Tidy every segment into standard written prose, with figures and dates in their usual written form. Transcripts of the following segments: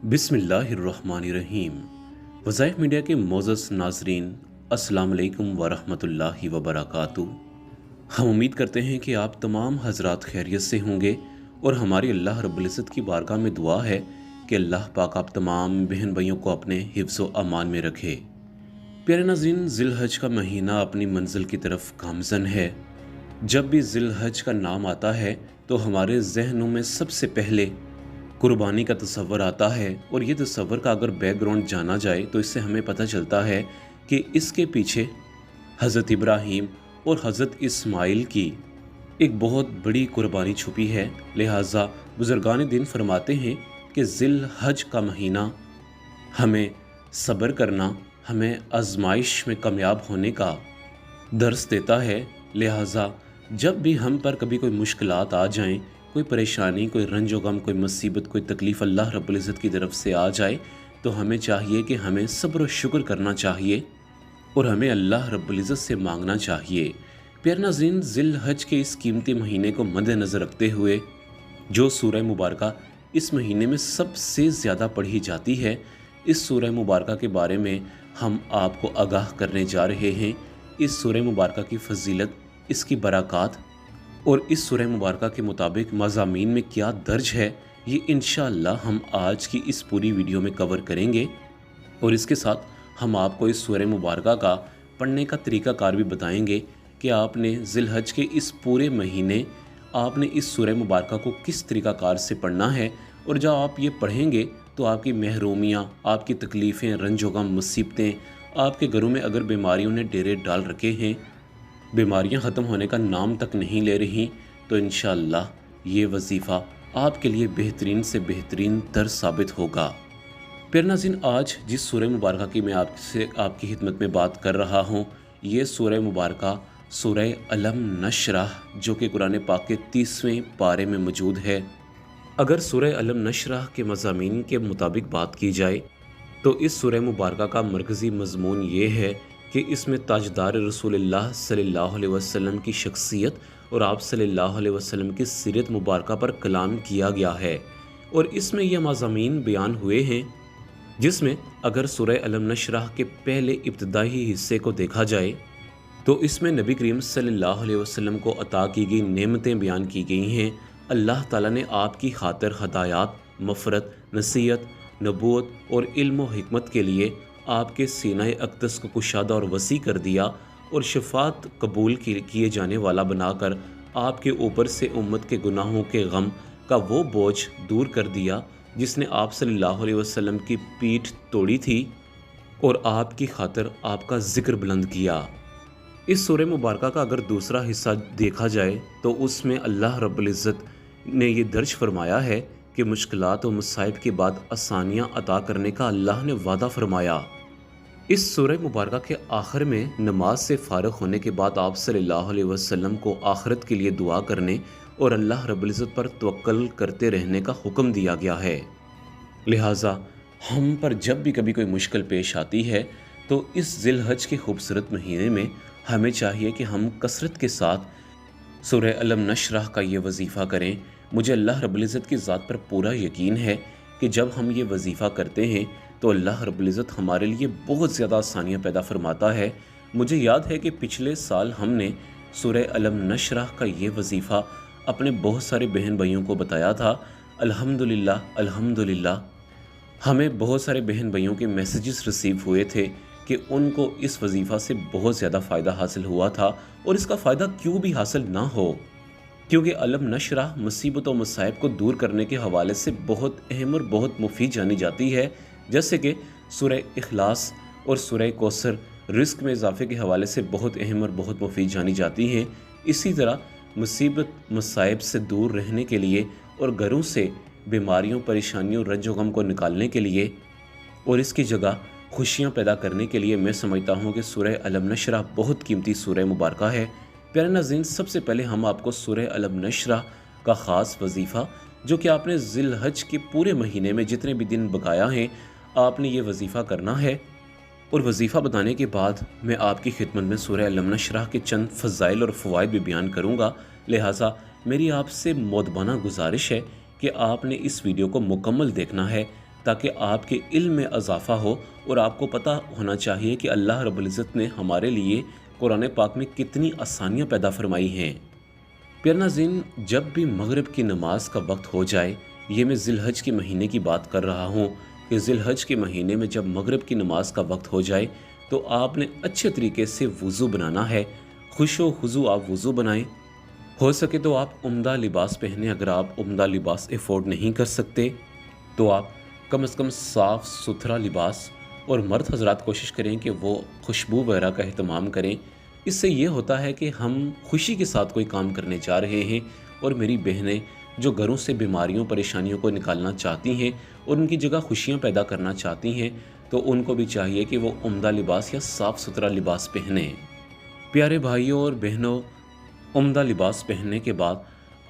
बिस्मिल्लाहिर्रहमानिर्रहीम। वज़ाइफ मीडिया के मोअज़्ज़ज़ नाज़रीन, अस्सलाम वालेकुम वरहमतुल्लाहि वबरकातुहू। हम उम्मीद करते हैं कि आप तमाम हज़रात खैरियत से होंगे और हमारी अल्लाह रब्बुल इज़्ज़त की बारगाह में दुआ है कि अल्लाह पाक आप तमाम बहन भाइयों को अपने हिफ्ज़ व अमान में रखे। प्यारे नाज़रीन, ज़िलहज का महीना अपनी मंजिल की तरफ गामज़न है। जब भी ज़िलहज का नाम आता है तो हमारे जहनों में सबसे पहले कुर्बानी का तसव्वुर आता है, और ये तसव्वुर का अगर बैकग्राउंड जाना जाए तो इससे हमें पता चलता है कि इसके पीछे हज़रत इब्राहीम और हज़रत इस्माइल की एक बहुत बड़ी कुर्बानी छुपी है। लिहाजा बुज़ुर्गान दीन फरमाते हैं कि ज़िलहज का महीना हमें सब्र करना, हमें आजमाइश में कामयाब होने का दर्स देता है। लिहाजा जब भी हम पर कभी कोई मुश्किलात आ जाएं, कोई परेशानी, कोई रंजो गम, कोई मुसीबत, कोई तकलीफ़ अल्लाह रब्बुल इज़्ज़त की तरफ से आ जाए तो हमें चाहिए कि हमें सब्र और शुक्र करना चाहिए और हमें अल्लाह रब्बुल इज़्ज़त से मांगना चाहिए। प्यारे नाज़रीन, ज़िलहज के इस कीमती महीने को मद्देनज़र रखते हुए जो सूरह मुबारका इस महीने में सबसे ज़्यादा पढ़ी जाती है, इस सूरह मुबारका के बारे में हम आपको आगाह करने जा रहे हैं। इस सूरह मुबारका की फजीलत, इसकी बरक़ात और इस सूरह मुबारका के मुताबिक मज़ामीन में क्या दर्ज है, ये इंशाअल्लाह हम आज की इस पूरी वीडियो में कवर करेंगे। और इसके साथ हम आपको इस सूरह मुबारका का पढ़ने का तरीक़ाकार भी बताएंगे कि आपने ज़िलहज के इस पूरे महीने आपने इस सूरह मुबारका को किस तरीक़ाकार से पढ़ना है। और जब आप ये पढ़ेंगे तो आपकी महरूमियाँ, आपकी तकलीफ़ें, रंजो गम, मुसीबतें, आपके घरों में अगर बीमारियों ने डेरे डाल रखे हैं, बीमारियां ख़त्म होने का नाम तक नहीं ले रही, तो इंशाअल्लाह ये वजीफ़ा आपके लिए बेहतरीन से बेहतरीन दर्स साबित होगा। प्यारे नाज़रीन, आज जिस सूरह मुबारका की मैं आपसे आपकी खिदमत में बात कर रहा हूँ, ये सूरह मुबारका सूरह अलम नशरह, जो कि कुरान पाक के 30वें पारे में मौजूद है। अगर सूरह अलम नशरह के मज़ामीन के मुताबिक बात की जाए तो इस सूरह मुबारका का मरकज़ी मज़मून ये है कि इसमें ताजदार रसूलुल्लाह सल्लल्लाहु अलैहि वसल्लम की शख्सियत और आप सल्लल्लाहु अलैहि वसल्लम की सीरत मुबारका पर कलाम किया गया है। और इसमें यह मज़ामीन बयान हुए हैं जिसमें अगर सूरह अलम नशरह के पहले इब्तिदाई हिस्से को देखा जाए तो इसमें नबी करीम सल्लल्लाहु अलैहि वसल्लम को अता की गई नेमतें बयान की गई हैं। अल्लाह ताला ने आपकी खातिर हदायत, मफ़रत, नसीहत, नबूवत और इल्म व हिकमत के लिए आपके सीनाए अक़दस को कुशादा और वसी कर दिया और शफ़ात कबूल किए जाने वाला बनाकर आपके ऊपर से उम्मत के गुनाहों के गम का वो बोझ दूर कर दिया जिसने आप सल्लल्लाहु अलैहि वसल्लम की पीठ तोड़ी थी और आपकी खातिर आपका ज़िक्र बुलंद किया। इस सूरह मुबारका का अगर दूसरा हिस्सा देखा जाए तो उसमें अल्लाह रब्बुल इज़्ज़त ने ये दर्ज फरमाया है कि मुश्किलात और मुसाइब के बाद आसानियाँ अता करने का अल्लाह ने वादा फरमाया। इस सूरह मुबारका के आखिर में नमाज से फ़ारिग होने के बाद आप सल्लल्लाहु अलैहि वसल्लम को आखिरत के लिए दुआ करने और अल्लाह रब्बुल इज़्ज़त पर तवक्कुल करते रहने का हुक्म दिया गया है। लिहाजा हम पर जब भी कभी कोई मुश्किल पेश आती है तो इस ज़िलहज के खूबसूरत महीने में हमें चाहिए कि हम कसरत के साथ सूरह अलम नशरह का ये वजीफ़ा करें। मुझे अल्लाह रब्बुल इज़्ज़त की ज़ात पर पूरा यकीन है कि जब हम ये वजीफ़ा करते हैं तो अल्लाह रब्बुल इज़्ज़त हमारे लिए बहुत ज़्यादा आसानियाँ पैदा फरमाता है। मुझे याद है कि पिछले साल हमने सूरह अलम नशरह का ये वजीफ़ा अपने बहुत सारे बहन भाइयों को बताया था। अल्हम्दुलिल्लाह अल्हम्दुलिल्लाह हमें बहुत सारे बहन भाइयों के मैसेजेस रिसीव हुए थे कि उनको इस वजीफ़ा से बहुत ज़्यादा फ़ायदा हासिल हुआ था। और इसका फ़ायदा क्यों भी हासिल ना हो, क्योंकि अलम नशरह मुसीबत और मसाइब को दूर करने के हवाले से बहुत अहम और बहुत मुफीद जानी जाती है। जैसे कि सूरह इखलास और सूरह कौसर रिस्क में इजाफे के हवाले से बहुत अहम और बहुत मुफीद जानी जाती हैं। इसी तरह मुसीबत मसाइब से दूर रहने के लिए और घरों से बीमारियों, परेशानियों, रंजो गम को निकालने के लिए और इसकी जगह खुशियाँ पैदा करने के लिए मैं समझता हूँ कि सूरह अलम नशरह बहुत कीमती सूरह मुबारका है। प्यारे नाज़रीन, सबसे पहले हम आपको सूरह अलम नशरह का ख़ास वजीफ़ा, जो कि आपने ज़िलहज के पूरे महीने में जितने भी दिन बकाया हैं आपने ये वजीफ़ा करना है। और वजीफ़ा बताने के बाद मैं आपकी खिदमत में सूरह अलम नशरह के चंद फ़ज़ाइल और फ़वाइद भी बयान करूँगा। लिहाजा मेरी आपसे मोदबाना गुजारिश है कि आपने इस वीडियो को मुकम्मल देखना है تاکہ آپ کے علم میں اضافہ ہو اور آپ کو پتہ ہونا چاہیے کہ اللہ رب العزت نے ہمارے لیے قرآن پاک میں کتنی آسانیاں پیدا فرمائی ہیں۔ پیارے ناظرین، جب بھی مغرب کی نماز کا وقت ہو جائے، یہ میں ذی الحج کے مہینے کی بات کر رہا ہوں کہ ذی الحج کے مہینے میں جب مغرب کی نماز کا وقت ہو جائے تو آپ نے اچھے طریقے سے وضو بنانا ہے۔ خوش و خضوع آپ وضو بنائیں، ہو سکے تو آپ عمدہ لباس پہنیں۔ اگر آپ عمدہ لباس افورڈ نہیں کر سکتے تو آپ کم از کم صاف ستھرا لباس، اور مرد حضرات کوشش کریں کہ وہ خوشبو وغیرہ کا اہتمام کریں۔ اس سے یہ ہوتا ہے کہ ہم خوشی کے ساتھ کوئی کام کرنے جا رہے ہیں، اور میری بہنیں جو گھروں سے بیماریوں پریشانیوں کو نکالنا چاہتی ہیں اور ان کی جگہ خوشیاں پیدا کرنا چاہتی ہیں، تو ان کو بھی چاہیے کہ وہ عمدہ لباس یا صاف ستھرا لباس پہنیں۔ پیارے بھائیوں اور بہنوں، عمدہ لباس پہننے کے بعد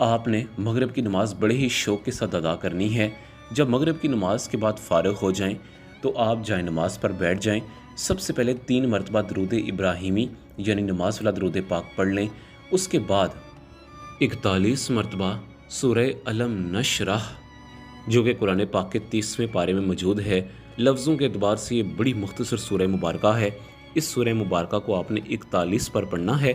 آپ نے مغرب کی نماز بڑے ہی شوق کے ساتھ ادا کرنی ہے۔ جب مغرب کی نماز کے بعد فارغ ہو جائیں تو آپ جائیں نماز پر بیٹھ جائیں۔ سب سے پہلے 3 مرتبہ درود ابراہیمی یعنی نماز والا درود پاک پڑھ لیں۔ اس کے بعد 41 مرتبہ سورہ علم نشرح، جو کہ قرآن پاک کے 30ویں پارے میں موجود ہے، لفظوں کے اعتبار سے یہ بڑی مختصر سورہ مبارکہ ہے۔ اس سورہ مبارکہ کو آپ نے 41 پر پڑھنا ہے۔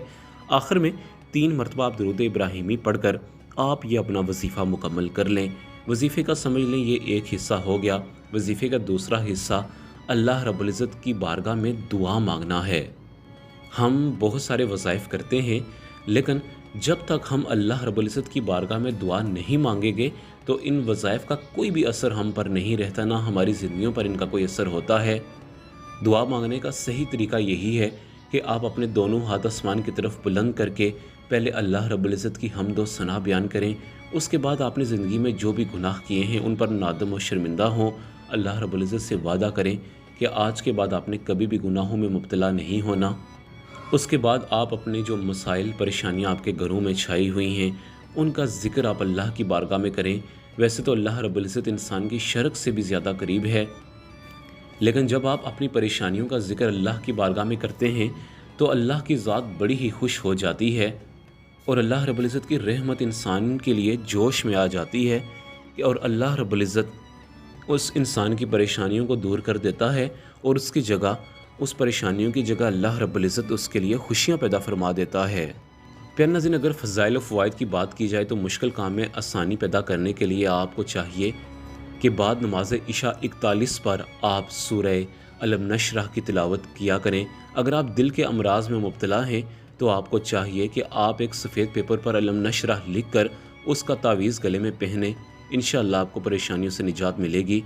آخر میں 3 مرتبہ آپ درود ابراہیمی پڑھ کر آپ یہ اپنا وظیفہ مکمل کر لیں۔ وظیفے کا سمجھ لیں یہ ایک حصہ ہو گیا۔ وظیفے کا دوسرا حصہ اللہ رب العزت کی بارگاہ میں دعا مانگنا ہے۔ ہم بہت سارے وظائف کرتے ہیں، لیکن جب تک ہم اللہ رب العزت کی بارگاہ میں دعا نہیں مانگیں گے تو ان وظائف کا کوئی بھی اثر ہم پر نہیں رہتا، نہ ہماری زندگیوں پر ان کا کوئی اثر ہوتا ہے۔ دعا مانگنے کا صحیح طریقہ یہی ہے کہ آپ اپنے دونوں ہاتھ آسمان کی طرف بلند کر کے پہلے اللہ رب العزت کی حمد و ثنا بیان کریں۔ اس کے بعد آپ نے زندگی میں جو بھی گناہ کیے ہیں ان پر نادم و شرمندہ ہوں۔ اللہ رب العزت سے وعدہ کریں کہ آج کے بعد آپ نے کبھی بھی گناہوں میں مبتلا نہیں ہونا۔ اس کے بعد آپ اپنے جو مسائل پریشانیاں آپ کے گھروں میں چھائی ہوئی ہیں ان کا ذکر آپ اللہ کی بارگاہ میں کریں۔ ویسے تو اللہ رب العزت انسان کی شرک سے بھی زیادہ قریب ہے، لیکن جب آپ اپنی پریشانیوں کا ذکر اللہ کی بارگاہ میں کرتے ہیں تو اللہ کی ذات بڑی ہی خوش ہو جاتی ہے، اور اللہ رب العزت کی رحمت انسان کے لیے جوش میں آ جاتی ہے، اور اللہ رب العزت اس انسان کی پریشانیوں کو دور کر دیتا ہے، اور اس کی جگہ، اس پریشانیوں کی جگہ اللہ رب العزت اس کے لیے خوشیاں پیدا فرما دیتا ہے۔ پیارے ناظرین، اگر فضائل و فوائد کی بات کی جائے تو مشکل کام میں آسانی پیدا کرنے کے لیے آپ کو چاہیے کہ بعد نماز عشاء 41 پر آپ سورہ علم نشرح کی تلاوت کیا کریں۔ اگر آپ دل کے امراض میں مبتلا ہیں تو آپ کو چاہیے کہ آپ ایک سفید پیپر پر علم نشرح لکھ کر اس کا تعویذ گلے میں پہنیں۔ انشاءاللہ آپ کو پریشانیوں سے نجات ملے گی۔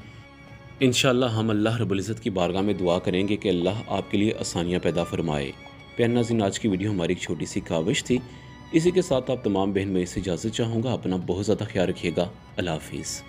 انشاءاللہ ہم اللہ رب العزت کی بارگاہ میں دعا کریں گے کہ اللہ آپ کے لیے آسانیاں پیدا فرمائے۔ پیارے ناظرین، آج کی ویڈیو ہماری ایک چھوٹی سی کاوش تھی۔ اسی کے ساتھ آپ تمام بہن میں اس سے اجازت چاہوں گا۔ اپنا بہت زیادہ خیال رکھیے گا۔ اللہ حافظ۔